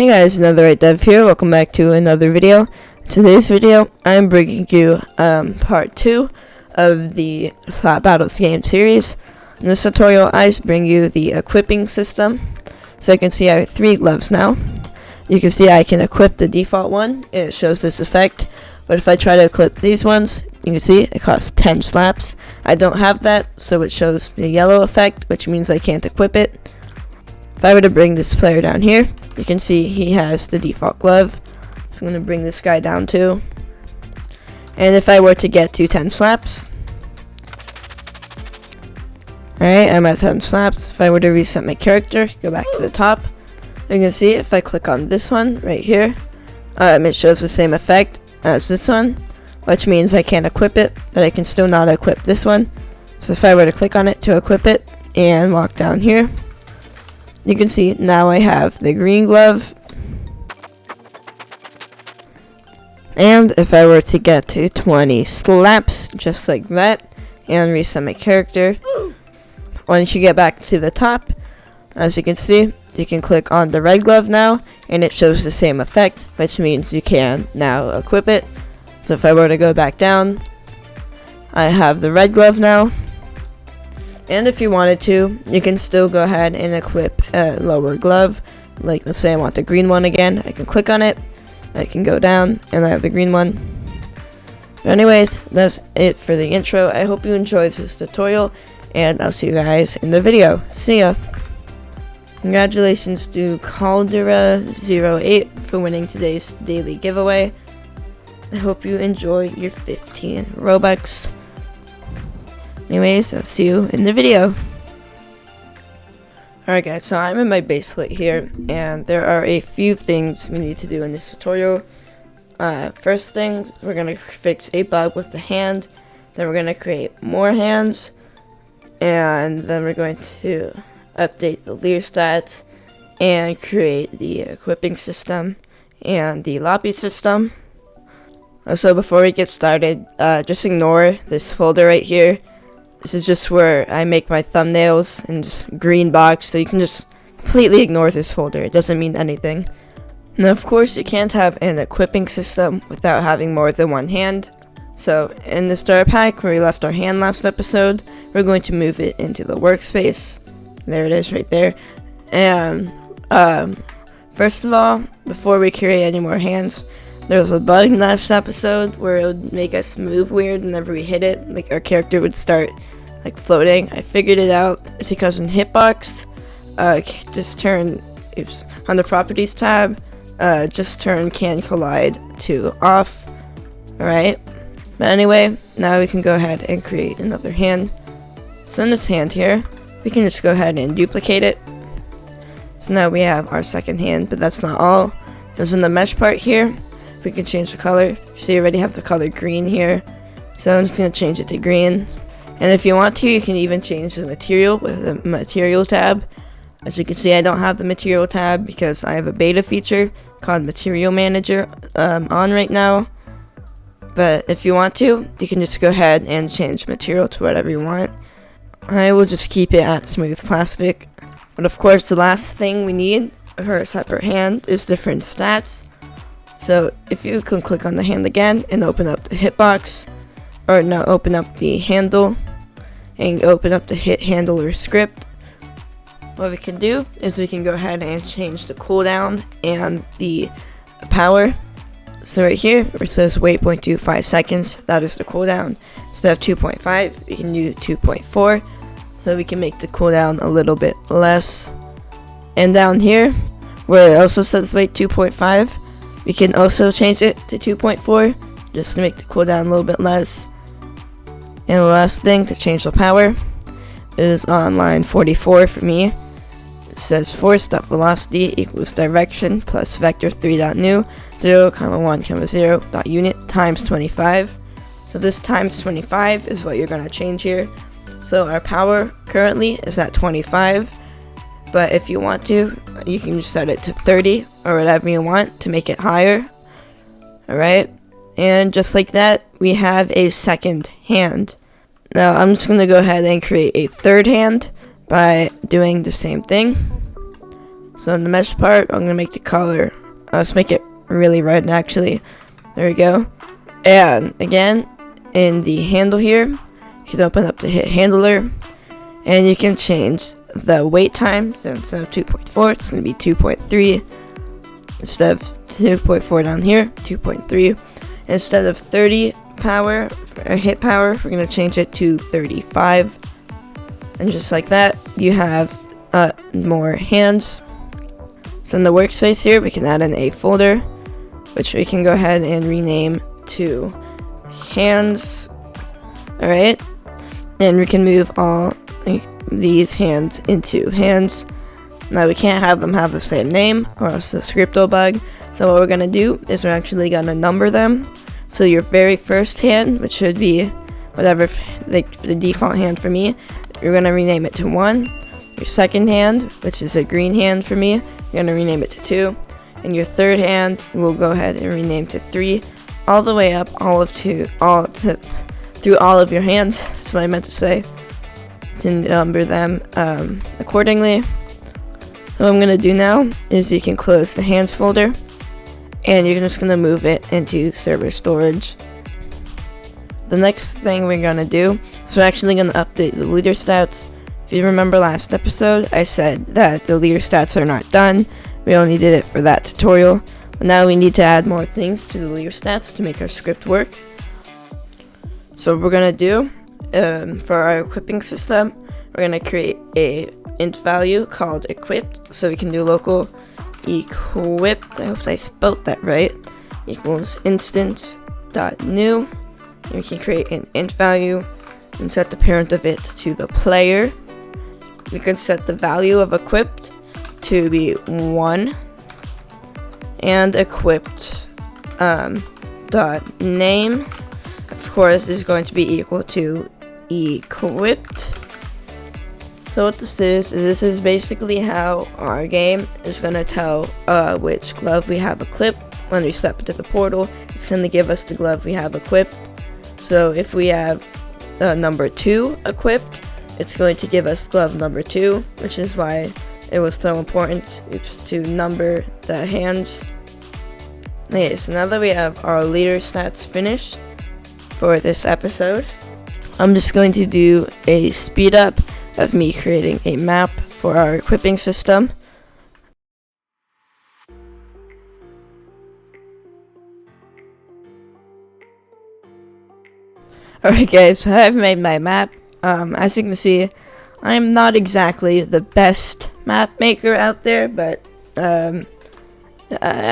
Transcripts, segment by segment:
Hey guys, Netherite Dev here. Welcome back to another video. Today's video, I'm bringing you part 2 of the Slap Battles game series. In this tutorial, I bring you the equipping system. So you can see I have 3 gloves now. You can see I can equip the default one. It shows this effect. But if I try to equip these ones, you can see it costs 10 slaps. I don't have that, so it shows the yellow effect, which means I can't equip it. If I were to bring this player down here, you can see he has the default glove. So I'm going to bring this guy down too. And if I were to get to 10 slaps, alright, I'm at 10 slaps. If I were to reset my character, go back to the top, you can see if I click on this one right here, it shows the same effect as this one, which means I can't equip it, but I can still not equip this one. So if I were to click on it to equip it and walk down here, you can see now I have the green glove. And if I were to get to 20 slaps, just like that, and reset my character, once you get back to the top, as you can see, you can click on the red glove now, and it shows the same effect, which means you can now equip it. So if I were to go back down, I have the red glove now. And if you wanted to, you can still go ahead and equip a lower glove. Like, let's say I want the green one again. I can click on it. I can go down, and I have the green one. But anyways, that's it for the intro. I hope you enjoyed this tutorial, and I'll see you guys in the video. See ya! Congratulations to Caldera08 for winning today's daily giveaway. I hope you enjoy your 15 Robux. Anyways, I'll see you in the video. Alright guys, so I'm in my base plate here, and there are a few things we need to do in this tutorial. First thing, we're going to fix a bug with the hand, then we're going to create more hands, and then we're going to update the Leaderstats, and create the equipping system, and the lobby system. So before we get started, just ignore this folder right here. This is just where I make my thumbnails in this green box, so you can just completely ignore this folder. It doesn't mean anything. Now, of course, you can't have an equipping system without having more than one hand. So, in the starter pack where we left our hand last episode, we're going to move it into the workspace. There it is right there. And, first of all, before we create any more hands, there was a bug last episode where it would make us move weird whenever we hit it. Like, our character would start, like, floating. I figured it out. It's because in Hitbox, just turn, on the Properties tab, just turn Can Collide to off. Alright? But anyway, now we can go ahead and create another hand. So in this hand here, we can just go ahead and duplicate it. So now we have our second hand, but that's not all. There's in the mesh part here. We can change the color. So you already have the color green here. So I'm just going to change it to green. And if you want to, you can even change the material with the material tab. As you can see, I don't have the material tab because I have a beta feature called Material Manager on right now. But if you want to, you can just go ahead and change material to whatever you want. I will just keep it at smooth plastic. But of course, the last thing we need for a separate hand is different stats. So if you can click on the hand again and open up the hitbox, or no, open up the handle and open up the hit handler script, what we can do is we can go ahead and change the cooldown and the power. So right here where it says wait 0.25 seconds, that is the cooldown. Instead of 2.5, we can do 2.4, so we can make the cooldown a little bit less. And down here where it also says wait 2.5, we can also change it to 2.4 just to make the cooldown a little bit less. And the last thing to change the power is on line 44 for me. It says force.velocity equals direction plus vector3.new 0,1,0.unit times 25. So this times 25 is what you're going to change here. So our power currently is at 25. But if you want to, you can just set it to 30 or whatever you want to make it higher. Alright, and just like that, we have a second hand. Now I'm just going to go ahead and create a third hand by doing the same thing. So in the mesh part, I'm gonna make the color. Let's make it really red actually. There we go. And again, in the handle here, you can open up the hit handler, and you can change the wait time. So instead of 2.4, it's gonna be 2.3. Instead of 2.4 down here, 2.3. Instead of 30 power or hit power, we're gonna change it to 35. And just like that, you have more hands. So in the workspace here, we can add in a folder, which we can go ahead and rename to hands. Alright, and we can move all these hands into hands. Now we can't have them have the same name, or else the script will bug. So what we're gonna do is we're actually gonna number them. So your very first hand, which should be whatever the default hand for me, you're gonna rename it to 1. Your second hand, which is a green hand for me, you're gonna rename it to 2. And your third hand, we'll go ahead and rename to 3, all the way up, through all of your hands. That's what I meant to say, to number them accordingly. What I'm gonna do now is you can close the hands folder, and you're just gonna move it into server storage. The next thing we're gonna do is we're actually gonna update the leader stats. If you remember last episode, I said that the leader stats are not done. We only did it for that tutorial. But now we need to add more things to the leader stats to make our script work. So what we're gonna do for our equipping system, we're gonna create a int value called equipped. So we can do local equipped, I hope I spelled that right, equals instance.new. And we can create an int value and set the parent of it to the player. We can set the value of equipped to be 1, and equipped dot name, of course, is going to be equal to equipped. So what this is basically how our game is going to tell which glove we have equipped. When we step into the portal, it's going to give us the glove we have equipped. So if we have number 2 equipped, it's going to give us glove number 2, which is why it was so important to number the hands. Okay, so now that we have our leader stats finished for this episode, I'm just going to do a speed up of me creating a map for our equipping system. Alright guys, so I've made my map. As you can see, I'm not exactly the best map maker out there, but I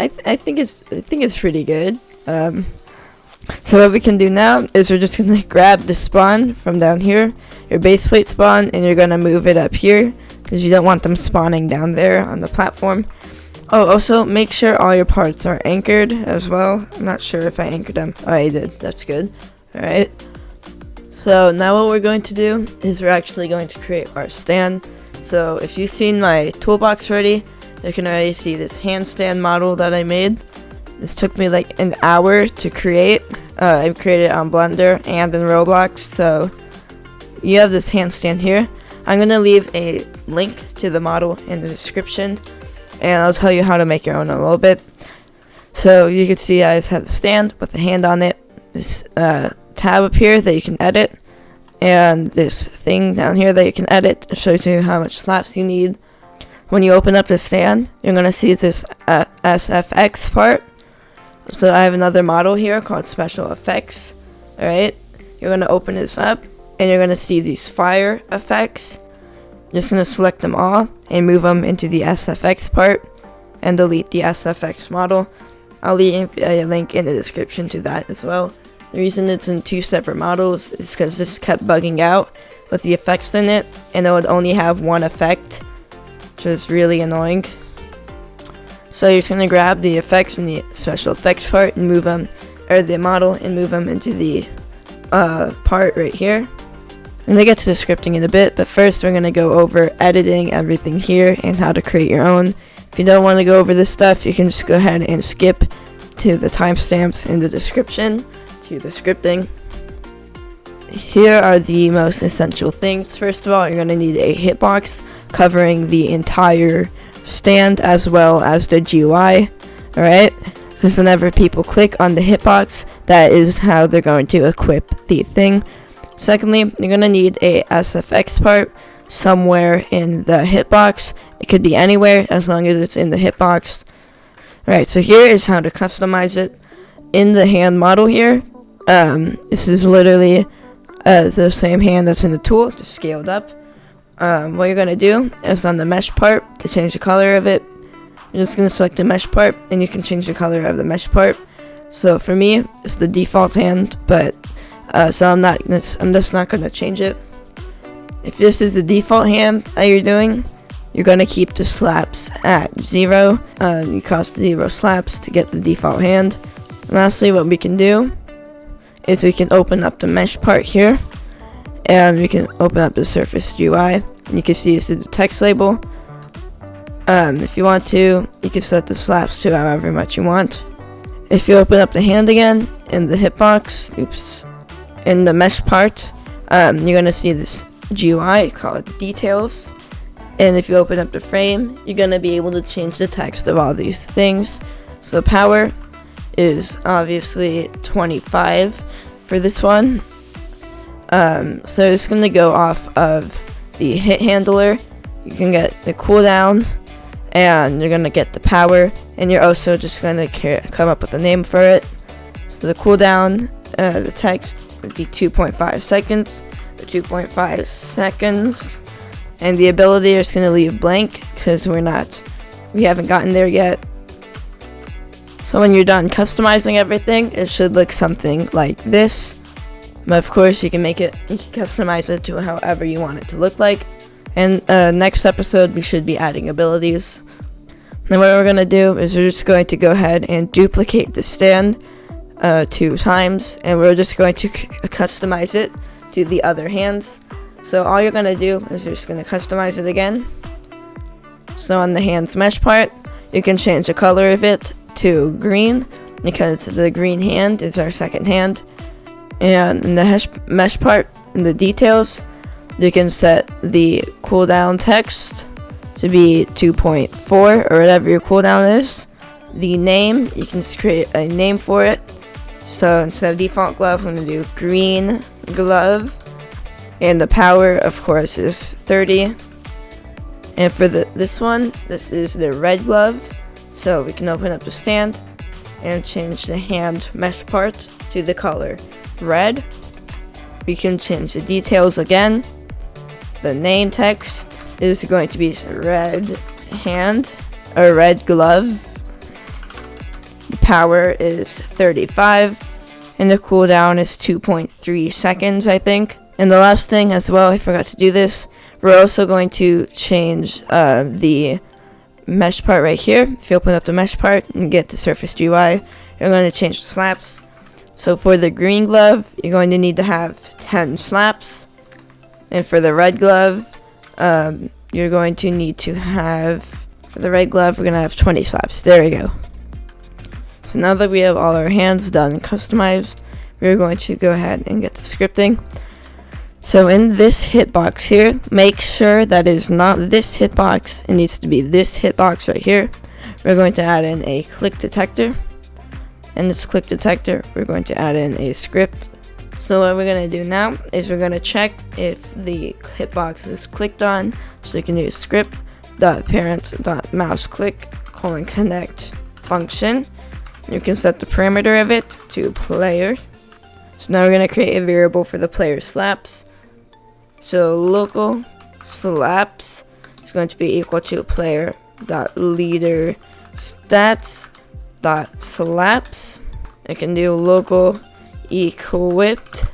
think it's pretty good. So what we can do now is we're just gonna grab the spawn from down here, your base plate spawn, and you're gonna move it up here because you don't want them spawning down there on the platform. Oh, also make sure all your parts are anchored as well. I'm not sure if I anchored them. Oh, I did. That's good. Alright. So now what we're going to do is we're actually going to create our stand. So if you've seen my toolbox already, you can already see this handstand model that I made. This took me like an hour to create. I created it on Blender and in Roblox. So you have this handstand here. I'm going to leave a link to the model in the description, and I'll tell you how to make your own in a little bit. So you can see I just have the stand with the hand on it. This tab up here that you can edit, and this thing down here that you can edit. It shows you how much slaps you need. When you open up the stand, you're going to see this SFX part. So I have another model here called special effects. Alright, you're going to open this up, and you're going to see these fire effects. Just going to select them all and move them into the SFX part and delete the SFX model. I'll leave a link in the description to that as well. The reason it's in 2 separate models is because this kept bugging out with the effects in it, and it would only have one effect, which is really annoying. So you're just going to grab the effects from the special effects part and move them, or the model, and move them into the part right here. I'm going to get to the scripting in a bit, but first we're going to go over editing everything here and how to create your own. If you don't want to go over this stuff, you can just go ahead and skip to the timestamps in the description to the scripting. Here are the most essential things. First of all, you're going to need a hitbox covering the entire stand as well as the GUI. Alright, because whenever people click on the hitbox, that is how they're going to equip the thing. Secondly, you're going to need a SFX part somewhere in the hitbox. It could be anywhere as long as it's in the hitbox. Alright, so here is how to customize it. In the hand model here, this is literally the same hand that's in the tool, just scaled up. What you're going to do is on the mesh part, to change the color of it, you're just going to select the mesh part, and you can change the color of the mesh part. So for me, it's the default hand, but so I'm just not going to change it. If this is the default hand that you're doing, you're going to keep the slaps at 0. You cost 0 slaps to get the default hand. And lastly, what we can do is we can open up the mesh part here, and we can open up the surface UI, and you can see this is the text label. If you want to, you can set the slaps to however much you want. If you open up the hand again in the hitbox, in the mesh part, you're gonna see this GUI, call it details. And if you open up the frame, you're gonna be able to change the text of all these things. So power is obviously 25 for this one. So it's going to go off of the hit handler. You can get the cooldown, and you're going to get the power, and you're also just going to come up with a name for it. So the cooldown, the text would be 2.5 seconds, or 2.5 seconds, and the ability is going to leave blank because we haven't gotten there yet. So when you're done customizing everything, it should look something like this. But of course, you can customize it to however you want it to look like. And next episode, we should be adding abilities. Then what we're going to do is we're just going to go ahead and duplicate the stand 2 times. And we're just going to customize it to the other hands. So all you're going to do is you're just going to customize it again. So on the hands mesh part, you can change the color of it to green, because the green hand is our second hand. And in the mesh part, in the details, you can set the cooldown text to be 2.4 or whatever your cooldown is. The name, you can just create a name for it. So instead of default glove, I'm going to do green glove. And the power, of course, is 30. And for this one, this is the red glove. So we can open up the stand and change the hand mesh part to the color red. We can change the details again. The name text is going to be red hand or red glove. The power is 35, and the cooldown is 2.3 seconds, I think. And the last thing as well, I forgot to do this. We're also going to change the mesh part right here. If you open up the mesh part and get the surface GUI, you're going to change the slaps. So for the green glove, you're going to need to have 10 slaps. And for the red glove, you're going to need to have, for the red glove, we're going to have 20 slaps. There we go. So now that we have all our hands done and customized, we're going to go ahead and get to scripting. So in this hitbox here, make sure that is not this hitbox. It needs to be this hitbox right here. We're going to add in a click detector. And this click detector, we're going to add in a script. So what we're going to do now is we're going to check if the hitbox is clicked on. So you can do script.parent.mouseClick:connect function. You can set the parameter of it to player. So now we're going to create a variable for the player slaps. So local slaps is going to be equal to player.leaderstats.slaps. I can do local equipped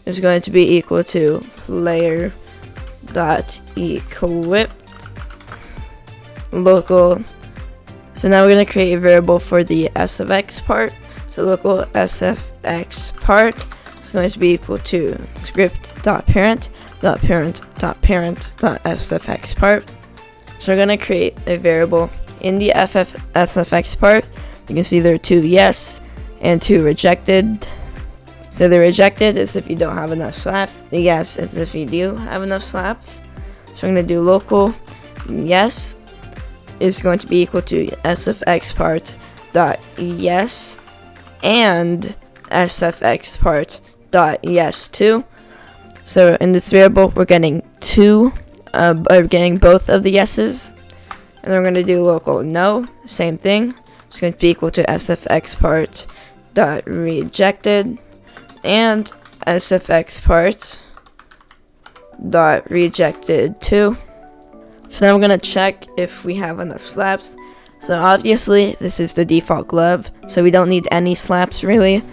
is going to be equal to player.equipped local. So now we're going to create a variable for the sfx part. So local sfx part is going to be equal to script.parent.parent.parent.sfx part. So we're going to create a variable in the sfx part. You can see there are 2 yes and 2 rejected. So the rejected is if you don't have enough slaps. The yes is if you do have enough slaps. So I'm going to do local yes is going to be equal to sfxpart.yes and sfxpart.yes too. So in this variable, we're getting we're getting both of the yeses, and then we're going to do local no, same thing. It's going to be equal to sfxpart.rejected and sfxpart.rejected too. So now we're going to check if we have enough slaps. So obviously this is the default glove, so we don't need any slaps really,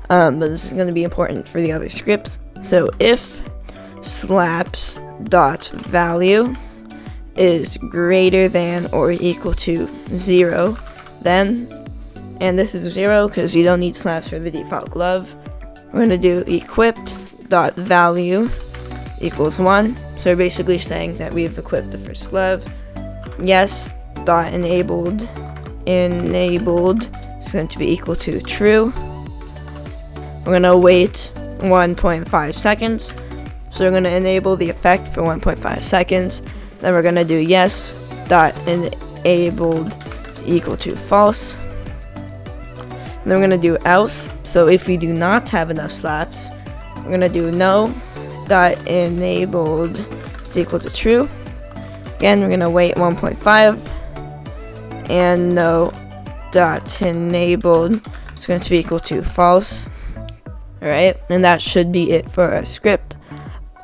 but this is going to be important for the other scripts. So if slaps.value is greater than or equal to 0, then, and this is 0 because you don't need slaps for the default glove, we're going to do equipped.value equals 1. So we're basically saying that we've equipped the first glove. Yes dot enabled is going to be equal to true. We're going to wait 1.5 seconds. So we're going to enable the effect for 1.5 seconds. Then we're going to do yes dot enabled equal to false. And then we're going to do else. So if we do not have enough slaps, we're going to do no dot enabled is equal to true. Again, we're going to wait 1.5, and no dot enabled is going to be equal to false. Alright, and that should be it for our script.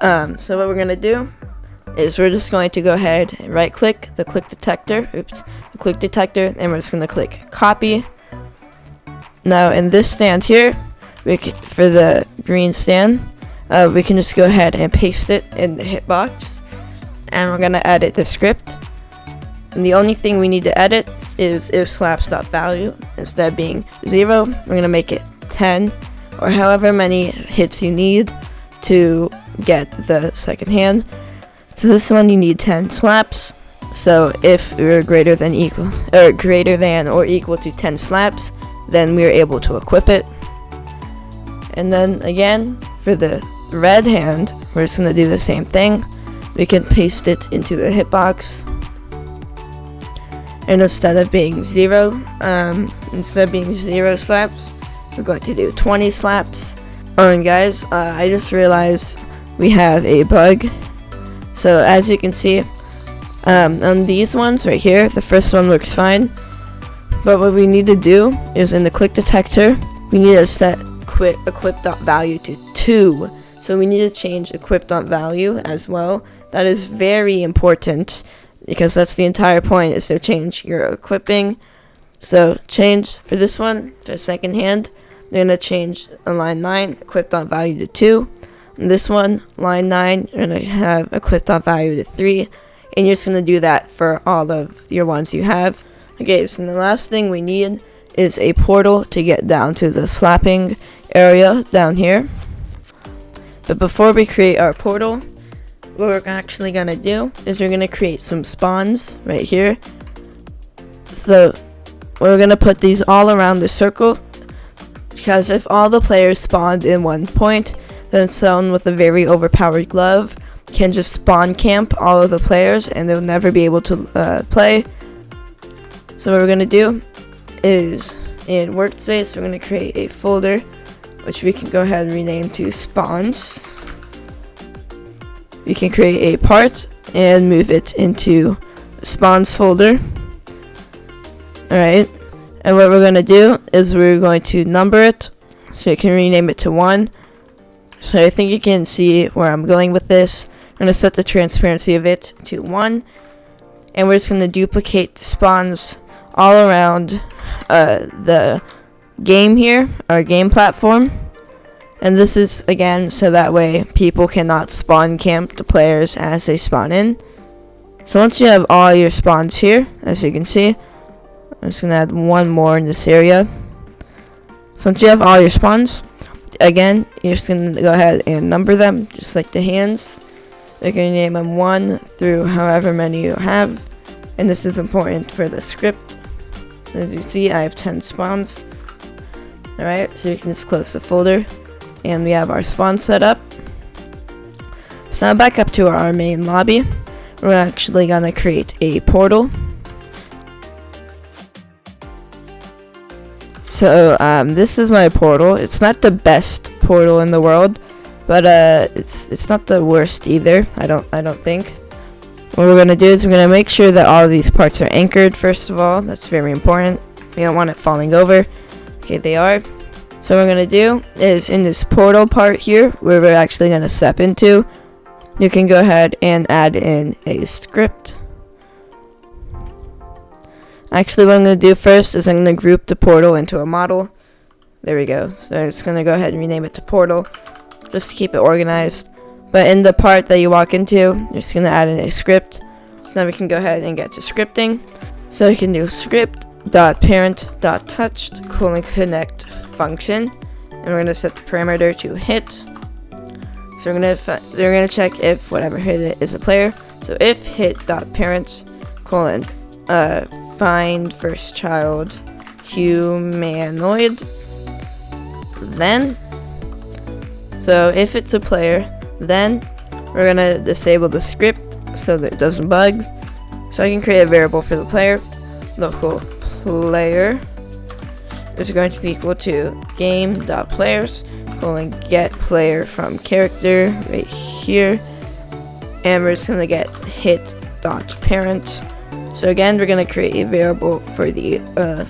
So what we're going to do is we're just going to go ahead and right click the click detector, and we're just going to click copy. Now in this stand here, for the green stand, we can just go ahead and paste it in the hitbox, and we're going to edit the script. And the only thing we need to edit is if slaps.value, instead of being 0, we're going to make it 10, or however many hits you need to get the second hand. So this one you need 10 slaps. So if we're greater than or equal to 10 slaps, then we're able to equip it. And then again, for the red hand, we're just going to do the same thing. We can paste it into the hitbox, and instead of being 0 slaps, we're going to do 20 slaps. Oh, and guys, I just realized we have a bug. So as you can see, on these ones right here, the first one looks fine, but what we need to do is in the click detector, we need to set equip.value to 2. So we need to change equip.value as well. That is very important, because that's the entire point, is to change your equipping. So change for this one, for second hand, they're going to change on line 9, equip.value to 2. And this one, line 9, you're going to have equip.value to 3. And you're just going to do that for all of your ones you have. Okay, so the last thing we need is a portal to get down to the slapping area down here. But before we create our portal, what we're actually going to do is we're going to create some spawns right here. So we're going to put these all around the circle, because if all the players spawned in one point, then someone with a very overpowered glove can just spawn camp all of the players and they'll never be able to play. So what we're going to do is in workspace, we're going to create a folder, which we can go ahead and rename to spawns. We can create a part and move it into spawns folder. Alright, and what we're going to do is we're going to number it, so you can rename it to 1. So I think you can see where I'm going with this. I'm going to set the transparency of it to 1, and we're just going to duplicate the spawns all around the game here, our game platform. And this is, again, so that way people cannot spawn camp the players as they spawn in. So once you have all your spawns here, as you can see, I'm just going to add one more in this area. So once you have all your spawns, again, you're just going to go ahead and number them, just like the hands. You're going to name them 1 through however many you have. And this is important for the script. As you see, I have 10 spawns. Alright, so you can just close the folder. And we have our spawn set up. So now back up to our main lobby. We're actually going to create a portal. So this is my portal. It's not the best portal in the world, but it's not the worst either. I don't think. What we're gonna do is we're gonna make sure that all of these parts are anchored first of all. That's very important. We don't want it falling over. Okay, they are. So what we're gonna do is in this portal part here, where we're actually gonna step into, you can go ahead and add in a script. Actually, what I'm going to do first is I'm going to group the portal into a model. There we go. So I'm just going to go ahead and rename it to portal, just to keep it organized. But in the part that you walk into, you're just going to add in a script. So now we can go ahead and get to scripting. So you can do script.parent.touched::connect function. And we're going to set the parameter to hit. So we're going to check if whatever hit it is a player. So if hit.parent: find first child humanoid, then, so if it's a player, then we're gonna disable the script so that it doesn't bug. So I can create a variable for the player. Local player is going to be equal to game.players: get player from character right here, and we're just gonna get hit.parent. So again, we're going to create a variable for the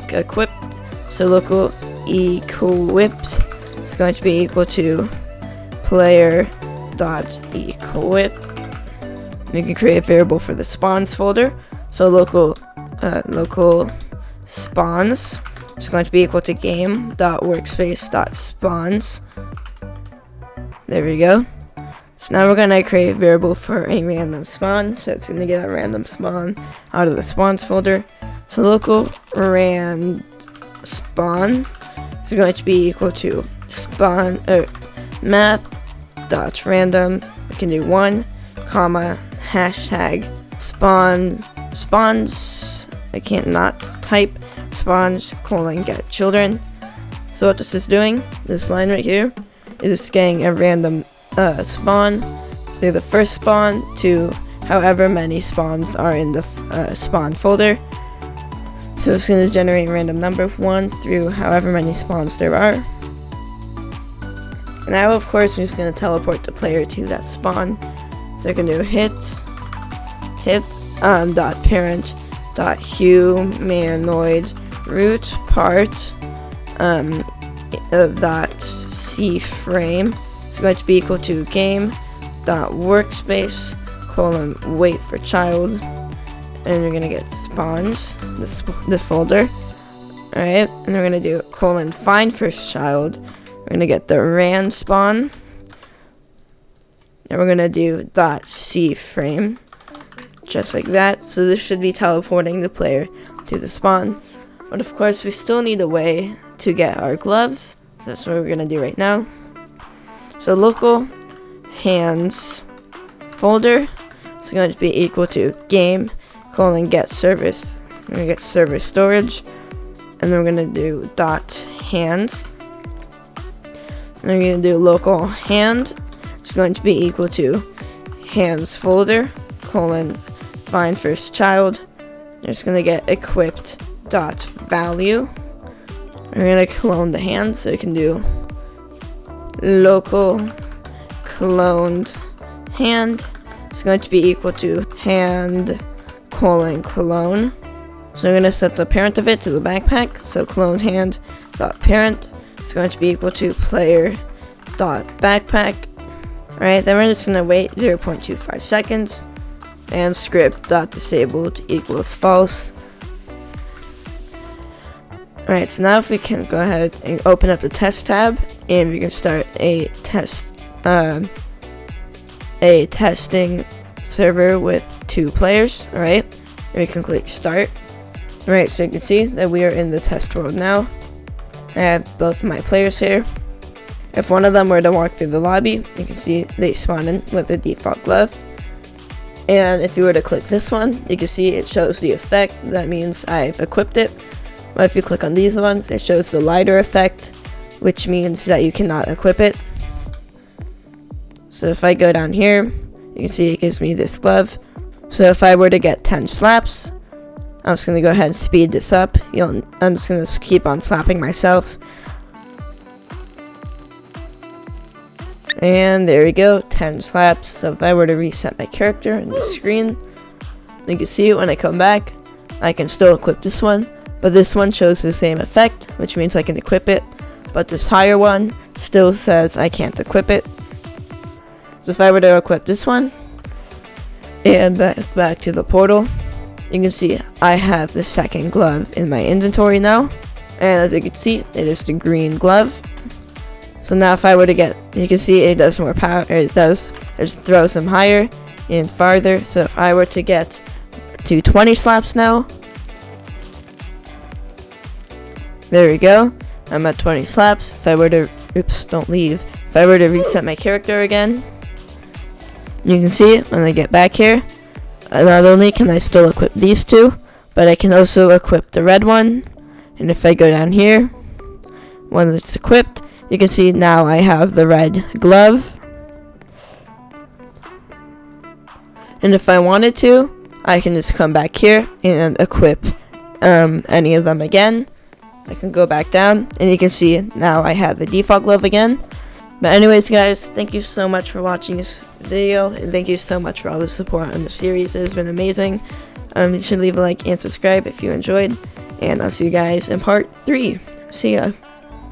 equipped. So local equipped is going to be equal to player.equip. We can create a variable for the spawns folder. So local spawns is going to be equal to game.workspace.spawns. There we go. So now we're going to create a variable for a random spawn. So it's going to get a random spawn out of the spawns folder. So local rand spawn is going to be equal to spawn math.random. We can do 1, comma, hashtag spawns. I can't not type spawns : get children. So what this is doing, this line right here, is getting a random spawn through the first spawn to however many spawns are in the spawn folder. So it's going to generate a random number 1 through however many spawns there are. Now of course we're just going to teleport the player to that spawn. So I can do hit parent humanoid root part .c frame. It's going to be equal to game.workspace : wait for child, and we're going to get spawns, the folder. Alright, and we're going to do find first child. We're going to get the rand spawn, and we're going to do .c frame, just like that. So this should be teleporting the player to the spawn. But of course we still need a way to get our gloves. So that's what we're going to do right now. So local hands folder is going to be equal to game : get service. We're going to get server storage, and then we're going to do .hands. And we're going to do local hand. It's going to be equal to hands folder : find first child. We're just going to get equipped .value. We're going to clone the hand, so you can do local cloned hand. It's going to be equal to hand : clone. So I'm going to set the parent of it to the backpack. So cloned hand .parent is going to be equal to player .backpack. Alright, then we're just going to wait 0.25 seconds, and script.disabled equals false. Alright, so now if we can go ahead and open up the test tab, and we can start a testing server with 2 players. Alright, and we can click start. Alright, so you can see that we are in the test world now. I have both of my players here. If one of them were to walk through the lobby, you can see they spawn in with the default glove. And if you were to click this one, you can see it shows the effect. That means I've equipped it. But if you click on these ones, it shows the lighter effect, which means that you cannot equip it. So if I go down here, you can see it gives me this glove. So if I were to get 10 slaps, I'm just gonna go ahead and speed this up. I'm just gonna keep on slapping myself. And there we go, 10 slaps. So if I were to reset my character in the screen, you can see when I come back, I can still equip this one, but this one shows the same effect, which means I can equip it, but this higher one still says I can't equip it. So if I were to equip this one, and back to the portal, you can see I have the second glove in my inventory now, and as you can see, it is the green glove. So now if I were to get, you can see it does more power, it just throws them higher and farther. So if I were to get to 20 slaps now, there we go, I'm at 20 slaps. If I were to, oops, don't leave. If I were to reset my character again, you can see it when I get back here. Not only can I still equip these two, but I can also equip the red one. And if I go down here, when it's equipped, you can see now I have the red glove. And if I wanted to, I can just come back here and equip any of them again. I can go back down, and you can see now I have the default glove again. But anyways, guys, thank you so much for watching this video, and thank you so much for all the support on the series. It has been amazing. You should leave a like and subscribe if you enjoyed, and I'll see you guys in part 3. See ya.